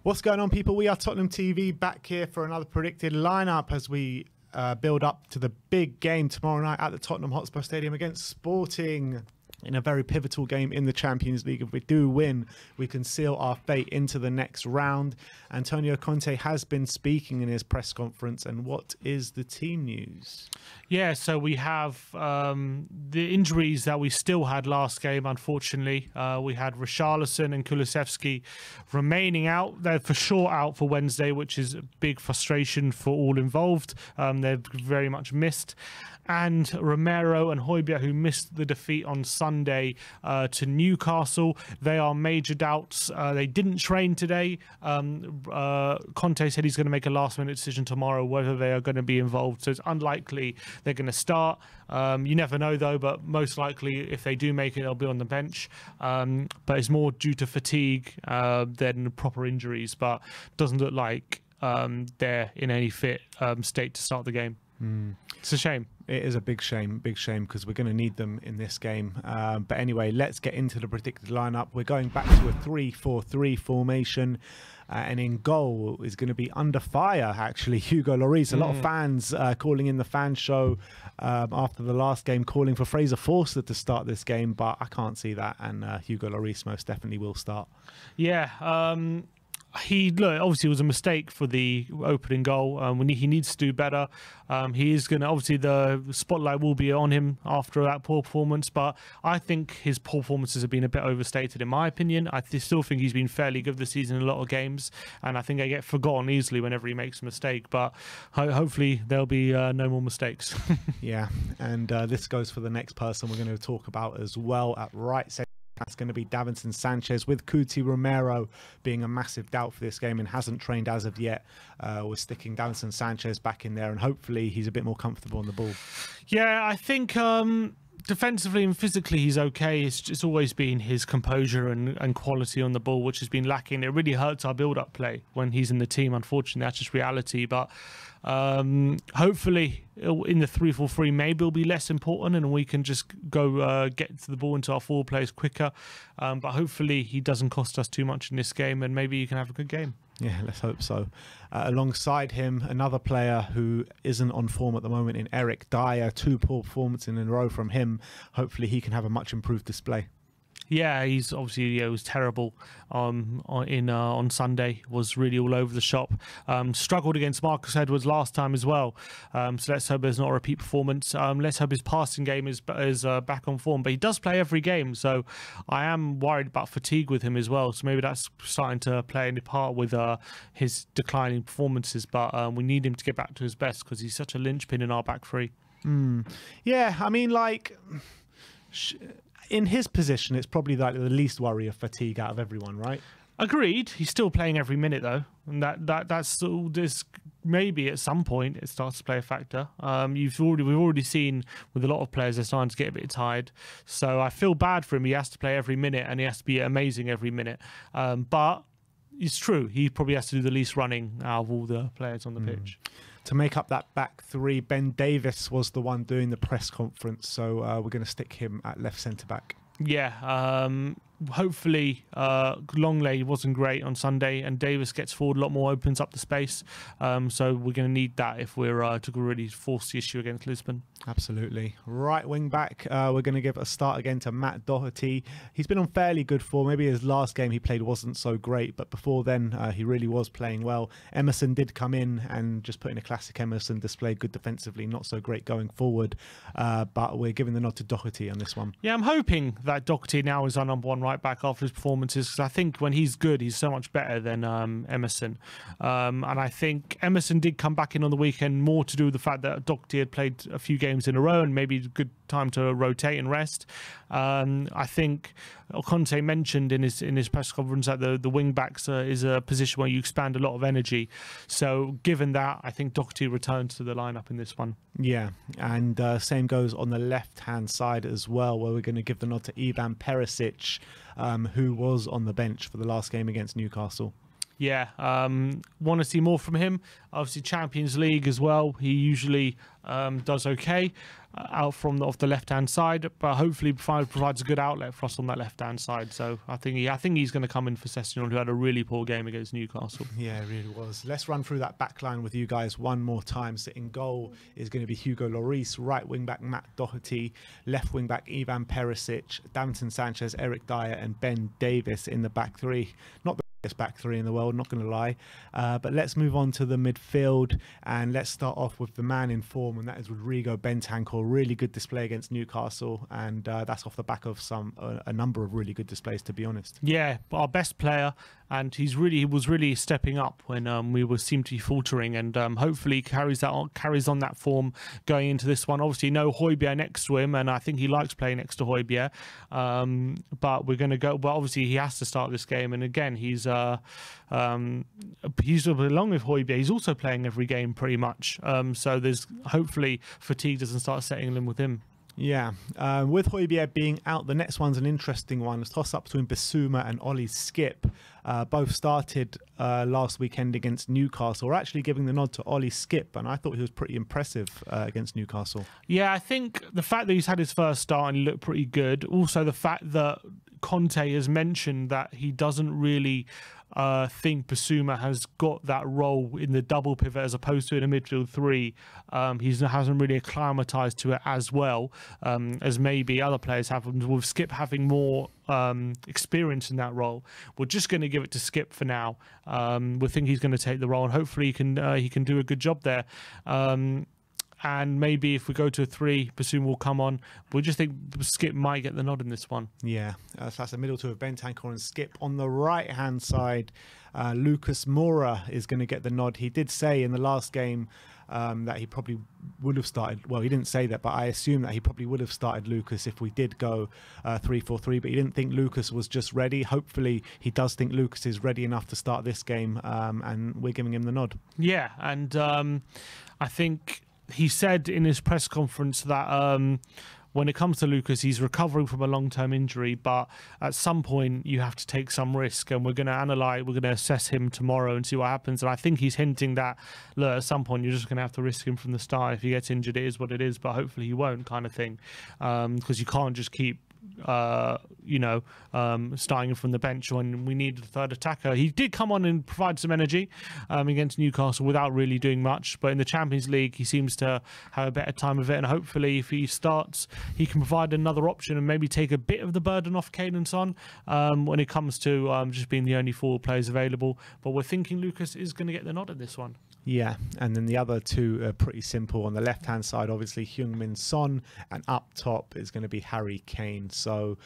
What's going on, people? We are Tottenham TV, back here for another predicted lineup as we build up to the big game tomorrow night at the Tottenham Hotspur Stadium against Sporting, in a very pivotal game in the Champions League. If we do win, we can seal our fate into the next round. Antonio Conte has been speaking in his press conference, and what is the team news? Yeah, so we have the injuries that we still had last game, unfortunately. We had Richarlison and Kulusevski remaining out. They're for sure out for Wednesday, which is a big frustration for all involved. They're very much missed. And Romero and Højbjerg, who missed the defeat on Sunday to Newcastle, they are major doubts. They didn't train today. Conte said he's going to make a last-minute decision tomorrow whether they are going to be involved. So it's unlikely they're going to start. You never know, though, but most likely if they do make it, they'll be on the bench. But it's more due to fatigue than proper injuries. But doesn't look like they're in any fit state to start the game. It's a shame. It is a big shame, because we're going to need them in this game. But anyway, let's get into the predicted lineup. We're going back to a 3-4-3 formation. And in goal is going to be under fire, actually, Hugo Lloris. A lot of fans calling in the fan show after the last game, calling for Fraser Forster to start this game. But I can't see that. And Hugo Lloris most definitely will start. Yeah. Obviously it was a mistake for the opening goal. He needs to do better. He is going to, obviously the spotlight will be on him after that poor performance, but I think his poor performances have been a bit overstated in my opinion. I still think he's been fairly good this season in a lot of games, and I think they get forgotten easily whenever he makes a mistake, but hopefully there'll be no more mistakes. Yeah, and this goes for the next person we're going to talk about as well at right centre. That's going to be Davinson Sanchez, with Cuti Romero being a massive doubt for this game and hasn't trained as of yet. We're sticking Davinson Sanchez back in there, and hopefully he's a bit more comfortable on the ball. Yeah, I think defensively and physically he's okay. It's always been his composure and quality on the ball which has been lacking. It really hurts our build-up play when he's in the team. Unfortunately, that's just reality. But hopefully in the 3-4-3 maybe it'll be less important and we can just go get to the ball into our forward players quicker. But hopefully he doesn't cost us too much in this game, and maybe you can have a good game. Yeah, let's hope so. Alongside him, another player who isn't on form at the moment in Eric Dyer. 2 poor performances in a row from him. Hopefully he can have a much improved display. Yeah, he's obviously it was terrible on Sunday. Was really all over the shop. Struggled against Marcus Edwards last time as well. So let's hope there's not a repeat performance. Let's hope his passing game is back on form. But he does play every game, so I am worried about fatigue with him as well. So maybe that's starting to play any part with his declining performances. But we need him to get back to his best because he's such a linchpin in our back three. Yeah, I mean, like, in his position, it's probably like the least worry of fatigue out of everyone, right? Agreed. He's still playing every minute though, and that's all. This maybe at some point it starts to play a factor. We've already seen with a lot of players they're starting to get a bit tired. So I feel bad for him. He has to play every minute and he has to be amazing every minute. But it's true. He probably has to do the least running out of all the players on the pitch. To make up that back three, Ben Davies was the one doing the press conference, so we're going to stick him at left centre back. Yeah, hopefully Longley wasn't great on Sunday and Davis gets forward a lot more, opens up the space. So we're going to need that if we're to really force the issue against Lisbon. Absolutely. Right wing back, we're going to give a start again to Matt Doherty. He's been on fairly good form. Maybe his last game he played wasn't so great, but before then he really was playing well. Emerson did come in and just put in a classic Emerson, displayed good defensively, not so great going forward. But we're giving the nod to Doherty on this one. Yeah, I'm hoping that Doherty now is our number 1 right back after his performances, because I think when he's good, he's so much better than Emerson. And I think Emerson did come back in on the weekend more to do with the fact that Doherty had played a few games in a row and maybe a good time to rotate and rest. I think Conte mentioned in his press conference that the wing backs is a position where you expand a lot of energy. So given that, I think Doherty returns to the lineup in this one. Yeah, and same goes on the left-hand side as well, where we're going to give the nod to Ivan Perisic, who was on the bench for the last game against Newcastle. Yeah, want to see more from him. Obviously, Champions League as well. He usually does okay out from off the left-hand side, but hopefully provides a good outlet for us on that left-hand side. So I think he's going to come in for Sessegnon, who had a really poor game against Newcastle. Yeah, it really was. Let's run through that back line with you guys one more time. So in goal is going to be Hugo Lloris, right wing-back Matt Doherty, left wing-back Ivan Perisic, Davinson Sanchez, Eric Dyer and Ben Davis in the back three. Not the back three in the world, not going to lie, but let's move on to the midfield, and let's start off with the man in form, and that is Rodrigo Bentancur. Really good display against Newcastle, and that's off the back of a number of really good displays, to be honest. Yeah, our best player, and he was really stepping up when we seemed to be faltering, and hopefully carries on that form going into this one. Obviously, no Højbjerg next to him, and I think he likes playing next to Højbjerg. But we're going to go. Well, obviously he has to start this game, and again he's along with Højbjerg. He's also playing every game pretty much. So there's hopefully fatigue doesn't start setting in with him. Yeah, with Højbjerg being out, the next one's an interesting one. It's toss up between Bissouma and Ollie Skip. Both started last weekend against Newcastle. We're actually giving the nod to Ollie Skip, and I thought he was pretty impressive against Newcastle. Yeah, I think the fact that he's had his first start and he looked pretty good. Also, the fact that Conte has mentioned that he doesn't really think Bissouma has got that role in the double pivot as opposed to in a midfield three. He hasn't really acclimatized to it as well as maybe other players have. With Skip having more experience in that role, we're just going to give it to Skip for now. We think he's going to take the role, and hopefully he can do a good job there. And maybe if we go to a three, Bissouma will come on. We just think Skip might get the nod in this one. Yeah, so that's a middle two of Bentancur and Skip. On the right-hand side, Lucas Moura is going to get the nod. He did say in the last game that he probably would have started. Well, he didn't say that, but I assume that he probably would have started Lucas if we did go 3-4-3, but he didn't think Lucas was just ready. Hopefully he does think Lucas is ready enough to start this game, and we're giving him the nod. Yeah, and I think he said in his press conference that when it comes to Lucas, he's recovering from a long-term injury, but at some point you have to take some risk, and we're going to assess him tomorrow and see what happens. And I think he's hinting that, look, at some point you're just going to have to risk him from the start. If he gets injured, it is what it is, but hopefully he won't, kind of thing, because you can't just keep starting from the bench when we need a third attacker. He did come on and provide some energy against Newcastle without really doing much, but in the Champions League he seems to have a better time of it, and hopefully if he starts he can provide another option and maybe take a bit of the burden off Kane and Son when it comes to just being the only four players available. But we're thinking Lucas is going to get the nod in this one. Yeah, and then the other two are pretty simple. On the left-hand side, obviously, Heung-min Son, and up top is going to be Harry Kane. So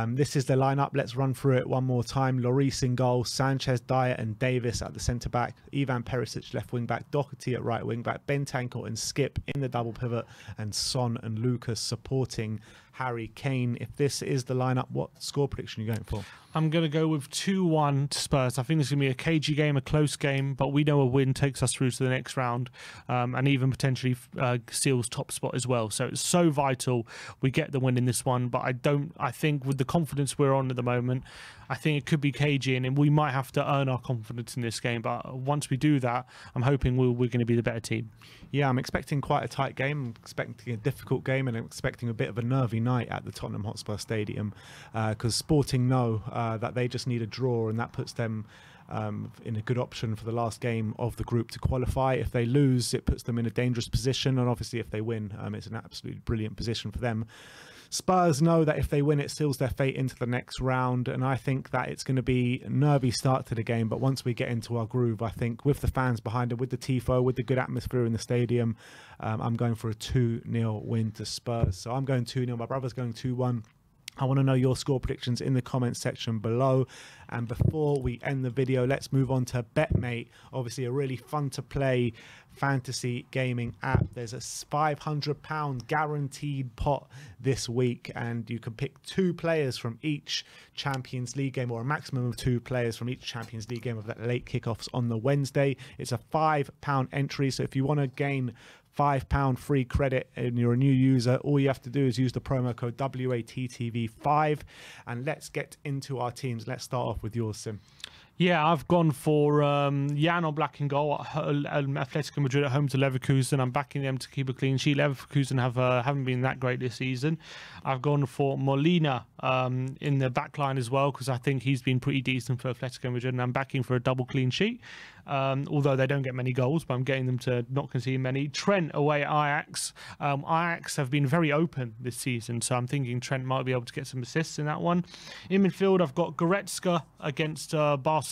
this is the lineup. Let's run through it one more time. Lloris in goal, Sanchez, Dyer and Davis at the centre-back, Ivan Perisic left wing-back, Doherty at right wing-back, Bentancur and Skip in the double pivot, and Son and Lucas supporting Harry Kane. If this is the lineup, what score prediction are you going for? I'm going to go with 2-1 to Spurs. I think this is going to be a cagey game, a close game, but we know a win takes us through to the next round, and even potentially seals top spot as well. So it's so vital we get the win in this one, but I think with the confidence we're on at the moment, I think it could be cagey, and we might have to earn our confidence in this game. But once we do that, I'm hoping we're going to be the better team. Yeah, I'm expecting quite a tight game. I'm expecting a difficult game, and I'm expecting a bit of a nervy night at the Tottenham Hotspur Stadium, because Sporting know that they just need a draw, and that puts them in a good option for the last game of the group to qualify. If they lose, it puts them in a dangerous position, and obviously if they win, it's an absolutely brilliant position for them. Spurs know that if they win, it seals their fate into the next round, and I think that it's going to be a nervy start to the game, but once we get into our groove, I think with the fans behind it, with the tifo, with the good atmosphere in the stadium, I'm going for a 2-0 win to Spurs. So I'm going 2-0, my brother's going 2-1. I want to know your score predictions in the comments section below. And before we end the video, let's move on to BetMate. Obviously a really fun to play fantasy gaming app. There's a £500 guaranteed pot this week, and you can pick 2 players from each Champions League game, or a maximum of 2 players from each Champions League game of that late kickoffs on the Wednesday. It's a £5 entry, so if you want to gain £5 free credit and you're a new user, all you have to do is use the promo code WATTV5. And let's get into our teams. Let's start off with yours, Sim. Yeah, I've gone for Jan Oblak in goal at Atletico Madrid at home to Leverkusen. I'm backing them to keep a clean sheet. Leverkusen haven't been that great this season. I've gone for Molina in the back line as well, because I think he's been pretty decent for Atletico Madrid, and I'm backing for a double clean sheet. Although they don't get many goals, but I'm getting them to not concede many. Trent away at Ajax. Ajax have been very open this season, so I'm thinking Trent might be able to get some assists in that one. In midfield, I've got Goretzka against Barcelona.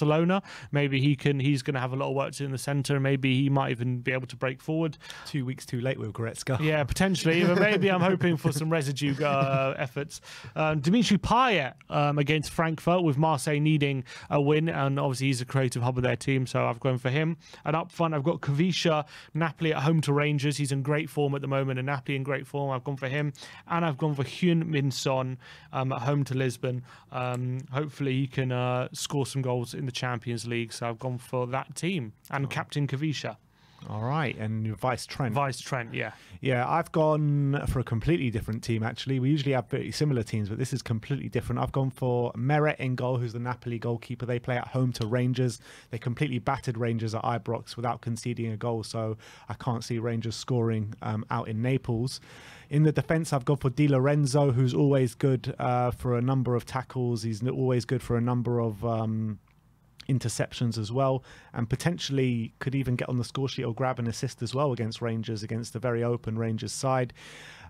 Maybe he's going to have a lot of work to do in the centre. Maybe he might even be able to break forward. 2 weeks too late with Goretzka. Yeah, potentially. But maybe I'm hoping for some residue efforts. Dimitri Payet against Frankfurt, with Marseille needing a win, and obviously he's a creative hub of their team, so I've gone for him. And up front, I've got Kavisha, Napoli at home to Rangers. He's in great form at the moment, and Napoli in great form. I've gone for him. And I've gone for Heung-min Son at home to Lisbon. Hopefully he can score some goals in the Champions League, so I've gone for that team. And Captain Kavisha. All right, and your Vice Trent. Vice Trent, yeah. Yeah, I've gone for a completely different team, actually. We usually have pretty similar teams, but this is completely different. I've gone for Meret in goal, who's the Napoli goalkeeper. They play at home to Rangers. They completely battered Rangers at Ibrox without conceding a goal, so I can't see Rangers scoring out in Naples. In the defence, I've gone for Di Lorenzo, who's always good for a number of tackles. He's always good for a number of interceptions as well, and potentially could even get on the score sheet or grab an assist as well against Rangers, against the very open Rangers side.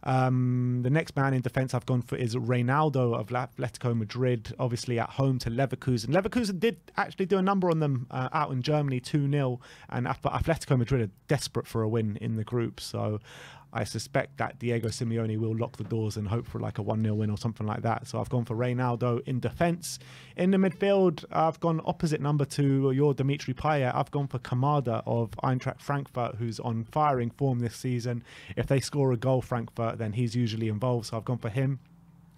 The next man in defence I've gone for is Reynaldo of Atletico Madrid, obviously at home to Leverkusen. Leverkusen did actually do a number on them out in Germany, 2-0, and Atletico Madrid are desperate for a win in the group, so I suspect that Diego Simeone will lock the doors and hope for like a 1-0 win or something like that. So I've gone for Reynaldo in defence. In the midfield, I've gone opposite number to your Dimitri Payet. I've gone for Kamada of Eintracht Frankfurt, who's on firing form this season. If they score a goal, Frankfurt, then he's usually involved, so I've gone for him.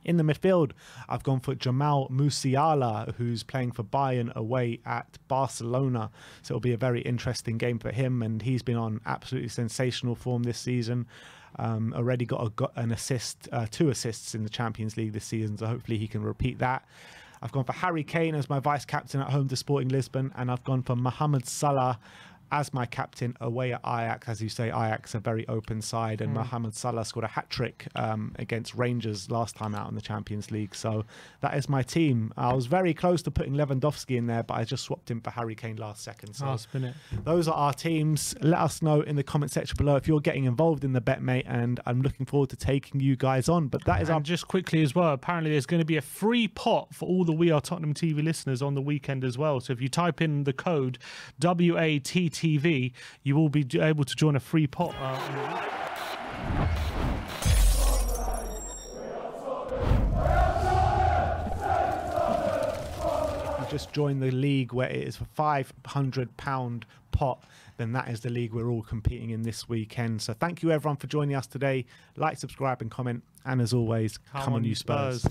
In the midfield, I've gone for Jamal Musiala, who's playing for Bayern away at Barcelona. So it'll be a very interesting game for him, and he's been on absolutely sensational form this season. Already got an assist, 2 assists in the Champions League this season, so hopefully he can repeat that. I've gone for Harry Kane as my vice captain at home to Sporting Lisbon, and I've gone for Mohamed Salah as my captain away at Ajax. As you say, Ajax a very open side, and Mohamed Salah scored a hat-trick against Rangers last time out in the Champions League. So that is my team. I was very close to putting Lewandowski in there, but I just swapped him for Harry Kane last second. So spin it. Those are our teams. Let us know in the comment section below if you're getting involved in the bet, mate, and I'm looking forward to taking you guys on. But that is just quickly as well, apparently there's going to be a free pot for all the We Are Tottenham TV listeners on the weekend as well. So if you type in the code WATTV, you will be able to join a free pot. If you just join the league where it is a £500 pot, then that is the league we're all competing in this weekend. So thank you everyone for joining us today. Like, subscribe and comment, and as always, come on you Spurs.